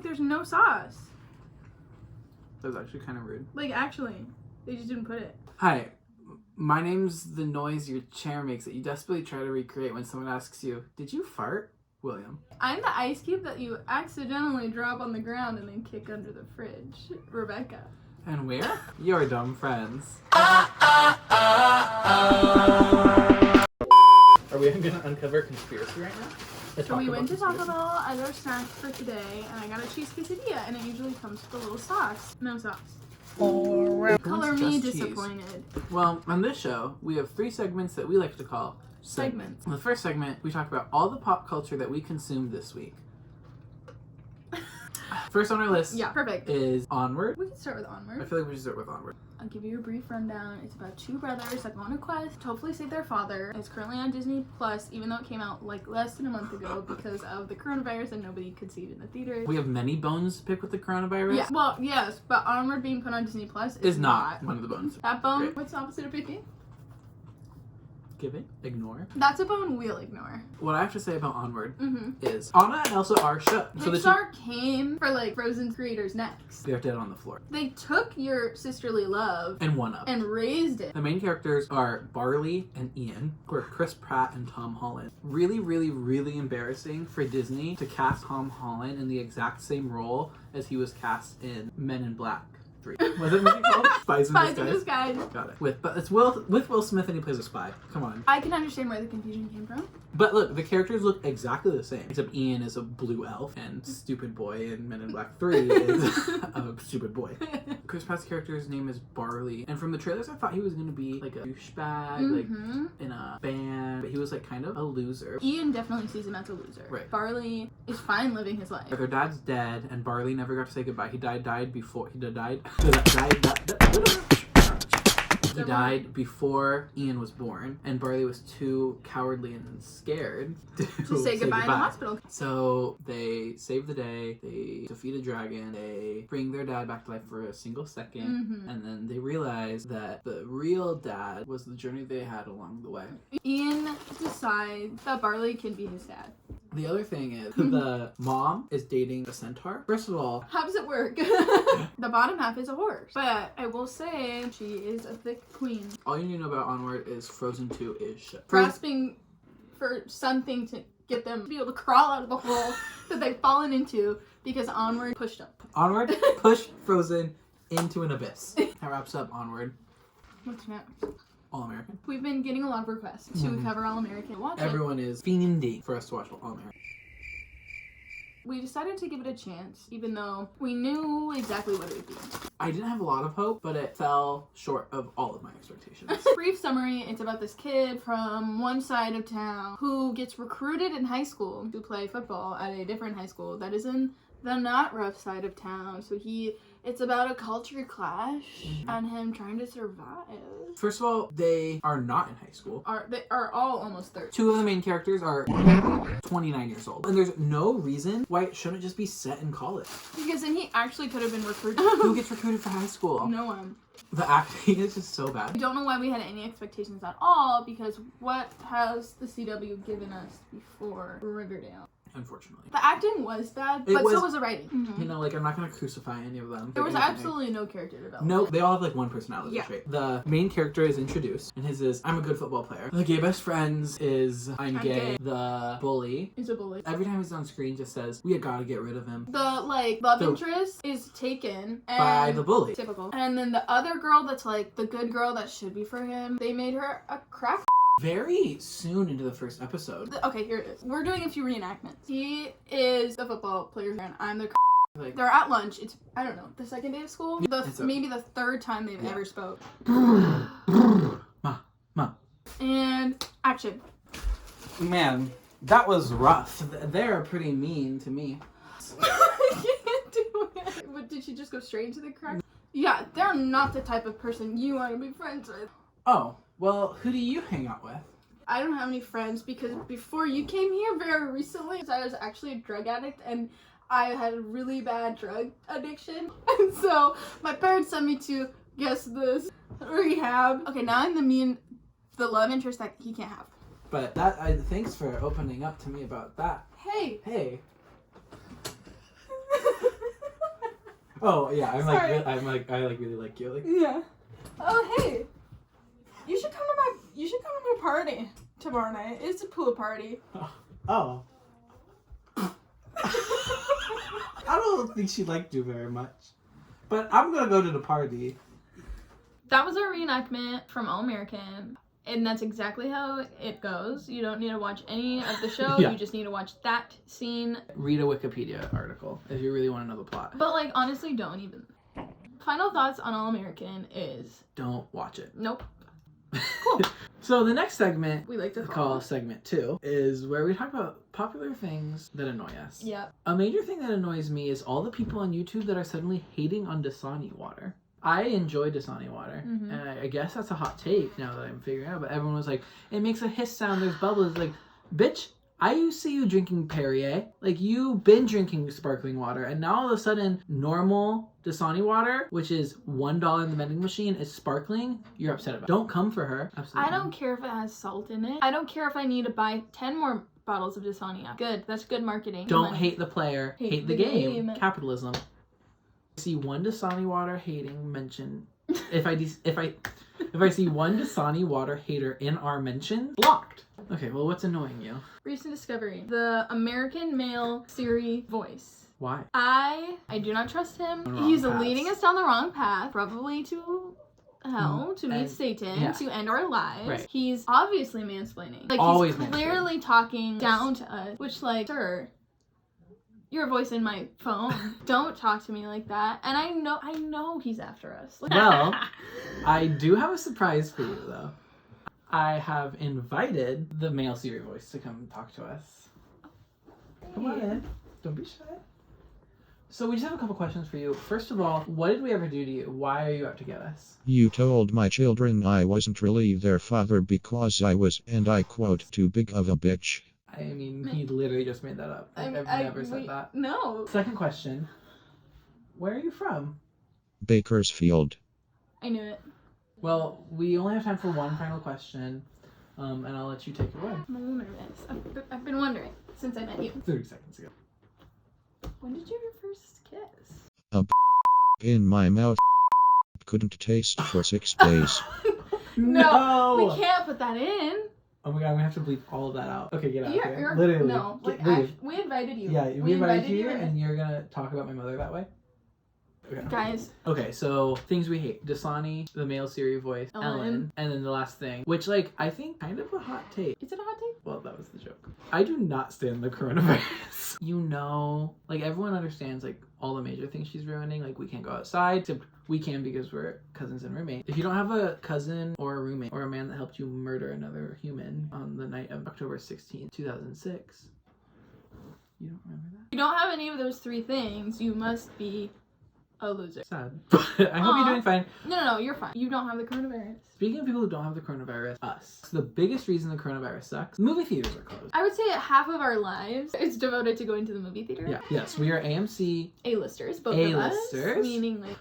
Look, there's no sauce. That was actually kind of rude. Like, actually, they just didn't put it. Hi, my name's the noise your chair makes that you desperately try to recreate when someone asks you, did you fart? William. I'm the ice cube that you accidentally drop on the ground and then kick under the fridge. Rebecca. And we're your dumb friends. Are we going to uncover conspiracy right now? So we went to Taco Bell as our snack for today, and I got a cheese quesadilla, and it usually comes with a little sauce. No sauce. Color me disappointed. Well, on this show, we have 3 segments that we like to call segments. In the first segment, we talk about all the pop culture that we consumed this week. First on our list is Onward. We can start with Onward. I feel like we should start with Onward. I'll give you a brief rundown. It's about 2 brothers that go on a quest to hopefully save their father. It's currently on Disney Plus, even though it came out like less than a month ago because of the coronavirus and nobody could see it in the theaters. We have many bones to pick with the coronavirus. Yeah, well, yes, but Onward being put on Disney Plus is not one of the bones. That bone, Great. what's the opposite of picking? Giving? Ignore. That's a bone we'll ignore. What I have to say about Onward is Anna and Elsa are shook. Pixar came for like Frozen creators next. They're dead on the floor. They took your sisterly love and one up and raised it. The main characters are Barley and Ian, who are Chris Pratt and Tom Holland. Really, really, really embarrassing for Disney to cast Tom Holland in the exact same role as he was cast in Men in Black 3. Was it movie called? Spies in Disguise. Got it. But it's with Will Smith and he plays a spy. Come on. I can understand where the confusion came from. But look, the characters look exactly the same. Except Ian is a blue elf and Stupid Boy in Men in Black 3 is a stupid boy. Chris Pratt's character's name is Barley. And from the trailers I thought he was going to be like a douchebag, like in a band. But he was like kind of a loser. Ian definitely sees him as a loser. Right. Barley is fine living his life. Their dad's dead and Barley never got to say goodbye. He died before Ian was born, and Barley was too cowardly and scared to say goodbye in the hospital. So they save the day, they defeat a dragon, they bring their dad back to life for a single second, and then they realize that the real dad was the journey they had along the way. Ian decides that Barley can be his dad. The other thing is, the mom is dating a centaur. First of all, how does it work? The bottom half is a horse. But I will say, she is a thick queen. All you need to know about Onward is Frozen 2 is shit. Grasping for something to get them to be able to crawl out of the hole that they've fallen into because Onward pushed up. Onward pushed Frozen into an abyss. That wraps up Onward. What's next? All American. We've been getting a lot of requests to cover All American. Everyone is fiending for us to watch All American. We decided to give it a chance, even though we knew exactly what it would be. I didn't have a lot of hope, but it fell short of all of my expectations. Brief summary, it's about this kid from one side of town who gets recruited in high school to play football at a different high school that is in the not rough side of town. So it's about a culture clash and him trying to survive. First of all, they are not in high school. They are all almost 30. 2 of the main characters are 29 years old. And there's no reason why it shouldn't just be set in college. Because then he actually could have been recruited. Who gets recruited for high school? No one. The acting is just so bad. I don't know why we had any expectations at all, because what has the CW given us before Riverdale? Unfortunately. The acting was bad, but so was the writing. You know, like, I'm not going to crucify any of them. There was absolutely no character development. No, they all have, like, one personality trait. The main character is introduced, and his is, I'm a good football player. The gay best friends is, I'm gay. The bully is a bully. Every time he's on screen just says, we gotta get rid of him. The, love interest is taken by the bully. Typical. And then the other girl that's, the good girl that should be for him, they made her a crack. Very soon into the first episode. Okay, here it is. We're doing a few reenactments. He is the football player and I'm the they're at lunch. It's, I don't know, the second day of school? Maybe the third time they've ever spoke. Ma. And action. Man, that was rough. They're pretty mean to me. I can't do it. But did she just go straight into the crack? Yeah, they're not the type of person you want to be friends with. Oh. Well, who do you hang out with? I don't have any friends because before you came here very recently, I was actually a drug addict and I had a really bad drug addiction. And so my parents sent me to, guess this, rehab. Okay, now I'm the love interest that he can't have. But thanks for opening up to me about that. Hey. Oh yeah, Sorry. I really like you. Like, Yeah. Oh hey, you should come to my party tomorrow night. It's a pool party. oh. I don't think she liked you very much, but I'm gonna go to the party. That was our reenactment from All American. And that's exactly how it goes. You don't need to watch any of the show. Yeah. You just need to watch that scene. Read a Wikipedia article if you really want to know the plot. But, like, honestly, don't even. Final thoughts on All American is... Don't watch it. Nope. Cool. So the next segment We like to call segment 2 is where we talk about popular things that annoy us. Yep. A major thing that annoys me is all the people on YouTube that are suddenly hating on Dasani water. I enjoy Dasani water, and I guess that's a hot take now that I'm figuring out, but everyone was like, it makes a hiss sound, there's bubbles. Like, bitch, I used to see you drinking Perrier. Like, you've been drinking sparkling water, and now all of a sudden, normal Dasani water, which is $1 in the vending machine, is sparkling, you're upset about it. Don't come for her. Absolutely. I don't care if it has salt in it. I don't care if I need to buy 10 more bottles of Dasani. Good. That's good marketing. Don't hate the player, hate the game. game. Capitalism. I see one Dasani water hating mention. If I see one Dasani water hater in our mention, blocked. Okay, well, what's annoying you? Recent discovery. The American Male Siri voice. Why? I do not trust him. On the wrong He's paths. leading us down the wrong path, probably to hell, to meet and- Satan, yeah. to end our lives. Right. He's obviously mansplaining. Like, Always he's clearly talking down to us, which, like, sir, your voice in my phone. Don't talk to me like that. And I know he's after us. Well, I do have a surprise for you, though. I have invited the male Siri voice to come talk to us. Come on in. Don't be shy. So we just have a couple questions for you. First of all, what did we ever do to you? Why are you out to get us? You told my children I wasn't really their father because I was, and I quote, too big of a bitch. I mean, he literally just made that up. I've never said that. No. Second question. Where are you from? Bakersfield. I knew it. Well, we only have time for one final question, and I'll let you take it away. I'm a little nervous. I've been wondering since I met you. 30 seconds ago. When did you have your first kiss? In my mouth. Couldn't taste for 6 days. No! We can't put that in. Oh my god, I'm gonna have to bleep all of that out. Okay, get out of here. You're Literally. no. Like, leave. we invited you. Yeah, we invited you, in. and you're gonna talk about my mother that way? Okay. Guys, Okay, so things we hate. Dasani, the male Siri voice, Ellen, and then the last thing, which, like, I think kind of a hot take. is it a hot take? Well, that was the joke. I do not stand the coronavirus. You know, like, everyone understands, like, all the major things she's ruining. Like, we can't go outside. Except we can because we're cousins and roommates. If you don't have a cousin or a roommate or a man that helped you murder another human on the night of October 16th, 2006, you don't remember that? If you don't have any of those 3 things, you must be a loser. Sad. But I hope you're doing fine. No, you're fine. You don't have the coronavirus. Speaking of people who don't have the coronavirus, us. The biggest reason the coronavirus sucks, movie theaters are closed. I would say half of our lives is devoted to going to the movie theater. Yeah. Yes, we are AMC. A-listers, both A-listers? of us. Meaning, like...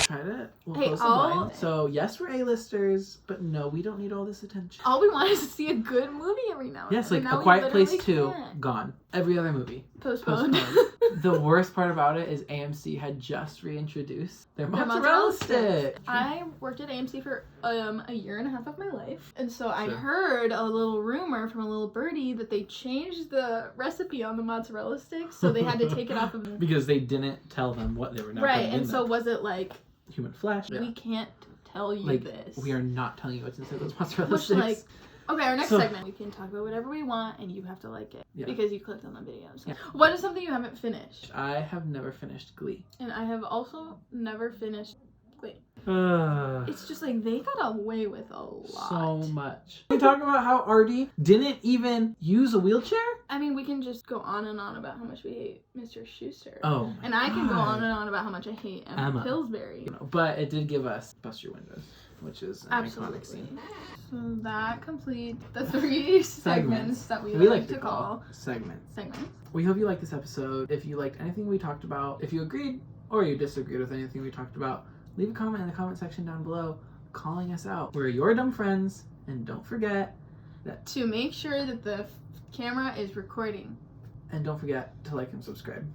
Try to. We'll Hey, close the blind. So yes, we're A-listers, but no, we don't need all this attention. All we want is to see a good movie every now and Yes, then. like And now A we Quiet Place literally 2, can't. gone. Every other movie. Postponed. Postponed. The worst part about it is AMC had just reintroduced their mozzarella stick. I worked at AMC for a year and a half of my life. And so I Sure. heard a little rumor from a little birdie that they changed the recipe on the mozzarella sticks, so they had to take it off of Because they didn't tell them what they were now Right, putting and in so them. was it like, Human flesh. we can't tell you Like, this. we are not telling you what's inside those mozzarella Which, sticks. like, okay, our next So- segment, we can talk about whatever we want, and you have to like it. Yeah. Because you clicked on the videos. Yeah. What is something you haven't finished? I have never finished Glee. And I have also never finished Glee. So It's just like, they got away with a lot. much. We talk about how Artie didn't even use a wheelchair? I mean, we can just go on and on about how much we hate Mr. Schuster. Oh my And I can go God. on and on about how much I hate Emma Emma. Pillsbury. You know, but it did give us Bust Your Windows, which is an Absolutely. iconic scene. So that completes the 3 segments that we like to call segments. segments. We hope you liked this episode. If you liked anything we talked about, if you agreed or you disagreed with anything we talked about, leave a comment in the comment section down below calling us out. We're your dumb friends, and don't forget that To make sure that the camera is recording. And don't forget to like and subscribe.